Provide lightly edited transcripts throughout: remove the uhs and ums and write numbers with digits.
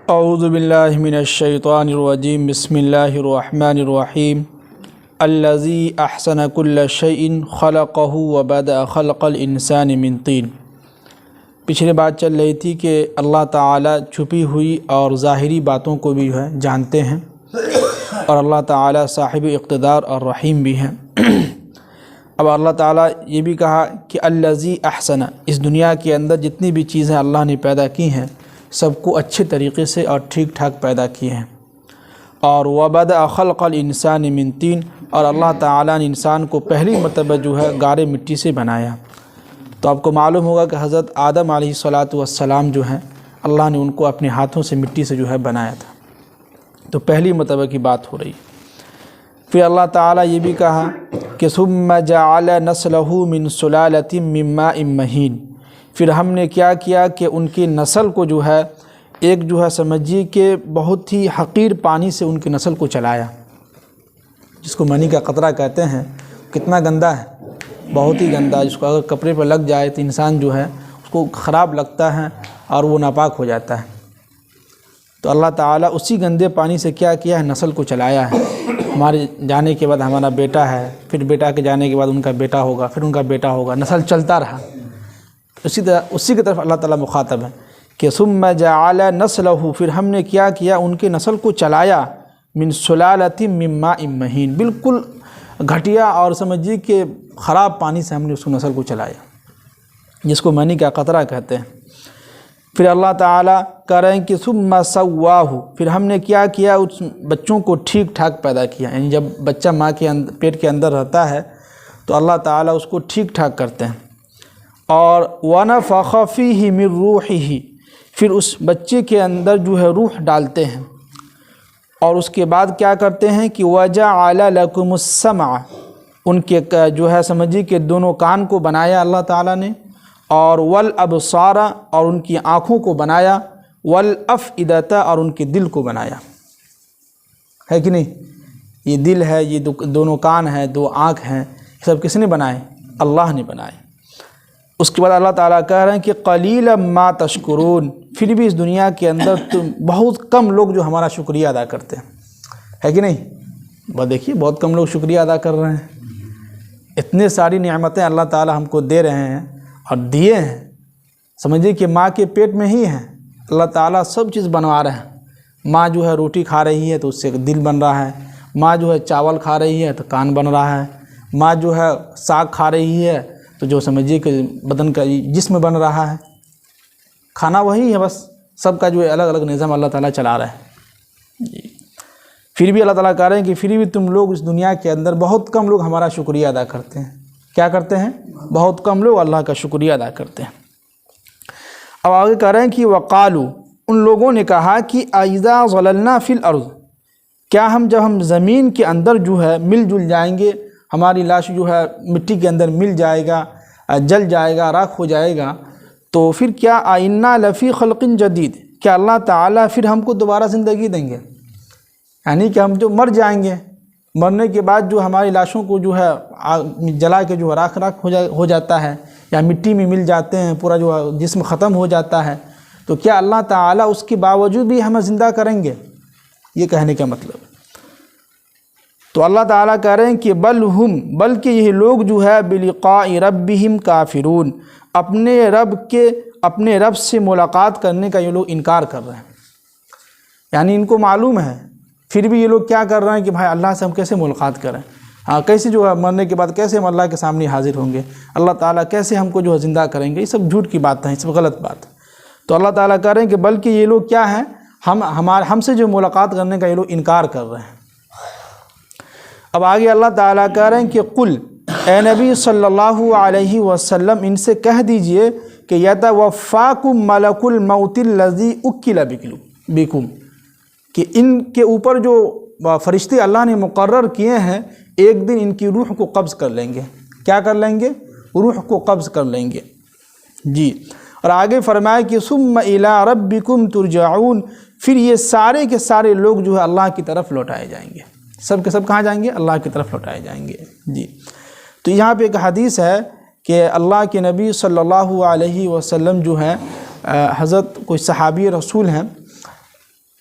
اعوذ باللہ من الشیطان الرجیم بسم اللہ الرحمن الرحیم الذی احسن کل شیء خلقہ وبدأ خلق الانسان من طین۔ پچھلے بات چل رہی تھی کہ اللہ تعالیٰ چھپی ہوئی اور ظاہری باتوں کو بھی جانتے ہیں اور اللہ تعالیٰ صاحب اقتدار اور رحیم بھی ہیں۔ اب اللہ تعالیٰ یہ بھی کہا کہ الذی احسن، اس دنیا کے اندر جتنی بھی چیزیں اللہ نے پیدا کی ہیں سب کو اچھے طریقے سے اور ٹھیک ٹھاک پیدا کیے ہیں۔ اور وبدأ خلق الانسان من طین، اور اللہ تعالیٰ نے انسان کو پہلی مرتبہ گارے مٹی سے بنایا۔ تو آپ کو معلوم ہوگا کہ حضرت آدم علیہ السلام جو ہیں اللہ نے ان کو اپنے ہاتھوں سے مٹی سے بنایا تھا۔ تو پہلی مرتبہ کی بات ہو رہی۔ پھر اللہ تعالیٰ یہ بھی کہا کہ ثم جعل نسلہ من سلالۃ من ماء مہین، پھر ہم نے کیا کیا کہ ان کی نسل کو ایک سمجھیے کہ بہت ہی حقیر پانی سے ان کی نسل کو چلایا، جس کو منی کا قطرہ کہتے ہیں۔ کتنا گندا ہے، بہت ہی گندا، جس کو اگر کپڑے پر لگ جائے تو انسان اس کو خراب لگتا ہے اور وہ ناپاک ہو جاتا ہے۔ تو اللہ تعالیٰ اسی گندے پانی سے کیا کیا ہے، نسل کو چلایا ہے۔ ہمارے جانے کے بعد ہمارا بیٹا ہے، پھر بیٹا کے جانے کے بعد ان کا بیٹا ہوگا، پھر ان کا بیٹا ہوگا، نسل چلتا رہا۔ اسی کی طرف اللہ تعالیٰ مخاطب ہے کہ ثم جعل نسلہ، پھر ہم نے کیا کیا ان کے نسل کو چلایا، من سلالۃ من ماء مہین، بالکل گھٹیا اور سمجھیے کہ خراب پانی سے ہم نے اس کو نسل کو چلایا، جس کو منی کا قطرہ کہتے ہیں۔ پھر اللہ تعالیٰ کہہ رہے ہیں کہ ثم سواہ، پھر ہم نے کیا کیا اس بچوں کو ٹھیک ٹھاک پیدا کیا۔ یعنی جب بچہ ماں کے پیٹ کے اندر رہتا ہے تو اللہ تعالیٰ اس کو ٹھیک ٹھاک کرتے ہیں۔ اور وَنَفَخَ فِيهِ مِن رُوحِهِ، پھر اس بچے کے اندر روح ڈالتے ہیں۔ اور اس کے بعد کیا کرتے ہیں کہ وَجَعَلَ لَكُمُ السَّمْعَ، ان کے سمجھیے کہ دونوں کان کو بنایا اللہ تعالیٰ نے، اور وَالْأَبْصَارَ، اور ان کی آنکھوں کو بنایا، وَالْأَفْئِدَةَ، اور ان کے دل کو بنایا۔ ہے کہ نہیں؟ یہ دل ہے، یہ دونوں کان ہیں، دو آنکھ ہیں، یہ سب کس نے بنائے؟ اللہ نے بنائے۔ اس کے بعد اللہ تعالیٰ کہہ رہے ہیں کہ قلیلا ما تشکرون، پھر بھی اس دنیا کے اندر تم بہت کم لوگ جو ہمارا شکریہ ادا کرتے ہیں۔ ہے کہ نہیں؟ بس دیکھیے بہت کم لوگ شکریہ ادا کر رہے ہیں۔ اتنے ساری نعمتیں اللہ تعالیٰ ہم کو دے رہے ہیں اور دیے ہیں۔ سمجھیے کہ ماں کے پیٹ میں ہی ہیں اللہ تعالیٰ سب چیز بنوا رہے ہیں۔ ماں روٹی کھا رہی ہے تو اس سے دل بن رہا ہے، ماں چاول کھا رہی ہے تو کان بن رہا ہے، ماں ساگ کھا رہی ہے تو جو سمجھیے کہ بدن کا جسم بن رہا ہے۔ کھانا وہی ہے، بس سب کا الگ الگ نظام اللہ تعالیٰ چلا رہا ہے جی۔ پھر بھی اللہ تعالیٰ کہہ رہے ہیں کہ پھر بھی تم لوگ اس دنیا کے اندر بہت کم لوگ ہمارا شکریہ ادا کرتے ہیں۔ کیا کرتے ہیں؟ بہت کم لوگ اللہ کا شکریہ ادا کرتے ہیں۔ اب آگے کہہ رہے ہیں کہ وقالو، ان لوگوں نے کہا کہ اذا ضللنا فی الارض، کیا جب ہم زمین کے اندر مل جل جائیں گے، ہماری لاش مٹی کے اندر مل جائے گا، جل جائے گا، راکھ ہو جائے گا، تو پھر کیا آئنا لفی خلق جدید، کیا اللہ تعالیٰ پھر ہم کو دوبارہ زندگی دیں گے؟ یعنی کہ ہم مر جائیں گے، مرنے کے بعد ہماری لاشوں کو جلا کے راکھ ہو جاتا ہے یا مٹی میں مل جاتے ہیں، پورا جسم ختم ہو جاتا ہے، تو کیا اللہ تعالیٰ اس کے باوجود بھی ہمیں زندہ کریں گے؟ یہ کہنے کا مطلب۔ تو اللہ تعالیٰ کہہ رہے ہیں کہ بلکہ یہ لوگ بلقاء ربہم کافرون، اپنے رب سے ملاقات کرنے کا یہ لوگ انکار کر رہے ہیں۔ یعنی ان کو معلوم ہے، پھر بھی یہ لوگ کیا کر رہے ہیں کہ بھائی اللہ سے ہم کیسے ملاقات کریں، کیسے مرنے کے بعد کیسے ہم اللہ کے سامنے حاضر ہوں گے، اللہ تعالیٰ کیسے ہم کو زندہ کریں گے؟ یہ سب جھوٹ کی بات ہے، یہ سب غلط بات ہے۔ تو اللہ تعالیٰ کہہ رہے ہیں کہ بلکہ یہ لوگ کیا ہیں، ہم سے ملاقات کرنے کا یہ لوگ انکار کر رہے ہیں۔ اب آگے اللہ تعالیٰ کہہ رہے ہیں کہ قل، اے نبی صلی اللہ علیہ وسلم ان سے کہہ دیجئے کہ یتوفاکم ملک الموت الذی اکل بکم، کہ ان کے اوپر فرشتے اللہ نے مقرر کیے ہیں ایک دن ان کی روح کو قبض کر لیں گے۔ کیا کر لیں گے؟ روح کو قبض کر لیں گے جی۔ اور آگے فرمایا کہ ثم الی ربکم ترجعون، پھر یہ سارے کے سارے لوگ اللہ کی طرف لوٹائے جائیں گے۔ سب کے سب کہاں جائیں گے؟ اللہ کی طرف لوٹائے جائیں گے جی۔ تو یہاں پہ ایک حدیث ہے کہ اللہ کے نبی صلی اللہ علیہ وسلم حضرت کوئی صحابی رسول ہیں،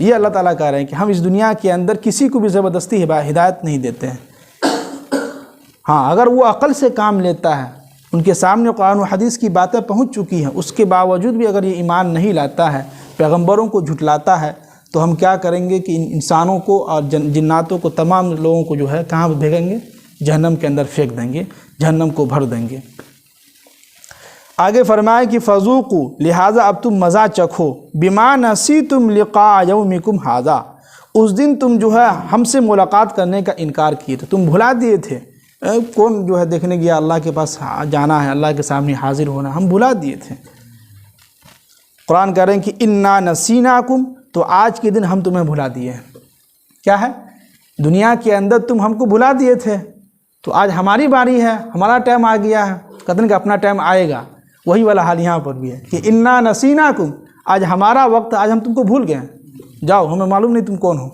یہ اللہ تعالیٰ کہہ رہے ہیں کہ ہم اس دنیا کے اندر کسی کو بھی زبردستی ہدایت نہیں دیتے ہیں۔ ہاں، اگر وہ عقل سے کام لیتا ہے، ان کے سامنے قرآن و حدیث کی باتیں پہنچ چکی ہیں، اس کے باوجود بھی اگر یہ ایمان نہیں لاتا ہے، پیغمبروں کو جھٹلاتا ہے، تو ہم کیا کریں گے کہ ان انسانوں کو اور جناتوں کو، تمام لوگوں کو جو ہے کہاں بھیجیں گے؟ جہنم کے اندر پھینک دیں گے، جہنم کو بھر دیں گے۔ آگے فرمائے کہ فذوقوا، لہٰذا اب تم مزہ چکھو، بما نسیتم لقاء یومکم ھذا، اس دن تم جو ہے ہم سے ملاقات کرنے کا انکار کیے تھے، تم بھلا دیے تھے۔ کون جو ہے دیکھنے گیا اللہ کے پاس جانا ہے، اللہ کے سامنے حاضر ہونا، ہم بھلا دیے تھے۔ قرآن کہہ رہے ہیں کہ انا نسیناکم، تو آج کے دن ہم تمہیں بھلا دیے ہیں۔ کیا ہے؟ دنیا کے اندر تم ہم کو بھلا دیے تھے، تو آج ہماری باری ہے، ہمارا ٹائم آ گیا ہے، قدر کا اپنا ٹائم آئے گا۔ وہی والا حال یہاں پر بھی ہے کہ انا نسیناکم، آج ہمارا وقت، آج ہم تم کو بھول گئے، جاؤ، ہمیں معلوم نہیں تم کون ہو۔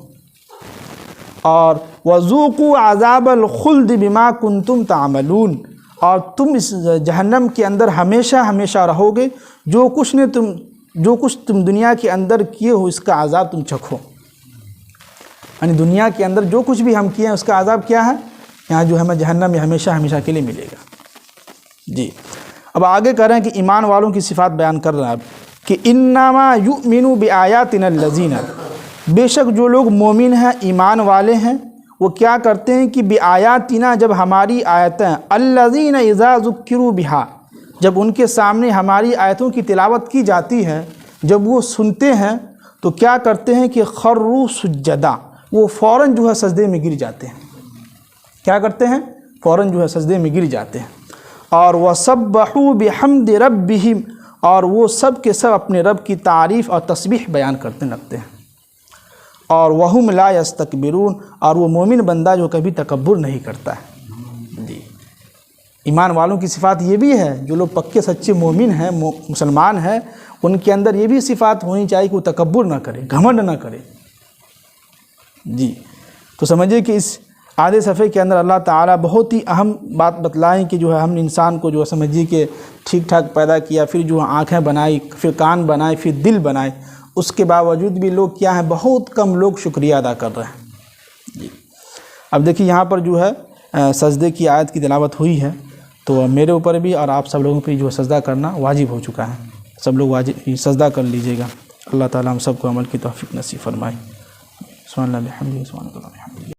اور وذوقوا عذاب الخلد بما کنتم تعملون، اور تم اس جہنم کے اندر ہمیشہ ہمیشہ رہو گے، جو کچھ تم دنیا کے اندر کیے ہو اس کا عذاب تم چکھو۔ یعنی دنیا کے اندر جو کچھ بھی ہم کیے ہیں اس کا عذاب کیا ہے؟ یہاں جو ہمیں جہنم میں ہمیشہ ہمیشہ کے لیے ملے گا۔ جی، اب آگے کہہ رہے ہیں کہ ایمان والوں کی صفات بیان کر رہے ہیں اب کہ انما یؤمنوا بآیاتنا الذین، بے شک جو لوگ مومن ہیں، ایمان والے ہیں، وہ کیا کرتے ہیں کہ بآیاتنا، جب ہماری آیتیں، الذین اذا ذکروا بہا، جب ان کے سامنے ہماری آیتوں کی تلاوت کی جاتی ہے، جب وہ سنتے ہیں تو کیا کرتے ہیں کہ خروا سجدا، وہ فوراً جو ہے سجدے میں گر جاتے ہیں۔ کیا کرتے ہیں؟ فوراً جو ہے سجدے میں گر جاتے ہیں۔ اور وسبحوا بحمد ربہم، اور وہ سب کے سب اپنے رب کی تعریف اور تسبیح بیان کرتے لگتے ہیں۔ اور وہم لا یستکبرون، اور وہ مومن بندہ جو کبھی تکبر نہیں کرتا ہے۔ جی، ایمان والوں کی صفات یہ بھی ہے، جو لوگ پکے سچے مومن ہیں، مسلمان ہیں، ان کے اندر یہ بھی صفات ہونی چاہیے کہ وہ تکبر نہ کرے، گھمنڈ نہ کرے۔ جی، تو سمجھیے کہ اس آدھے صفحے کے اندر اللہ تعالیٰ بہت ہی اہم بات بتلائیں کہ جو ہے ہم انسان کو جو ہے سمجھیے کہ ٹھیک ٹھاک پیدا کیا، پھر جو آنکھیں بنائی، پھر کان بنائے، پھر دل بنائے، اس کے باوجود بھی لوگ کیا ہیں؟ بہت کم لوگ شکریہ ادا کر رہے ہیں۔ جی، اب دیکھیے یہاں پر جو ہے سجدے کی آیت کی تلاوت ہوئی ہے، تو میرے اوپر بھی اور آپ سب لوگوں پہ جو سجدہ کرنا واجب ہو چکا ہے۔ سب لوگ واجب سجدہ کر لیجیے گا۔ اللہ تعالیٰ ہم سب کو عمل کی توفیق نصیب فرمائے۔ سبحان اللہ بحمدہ، سبحان اللہ بحمدہ۔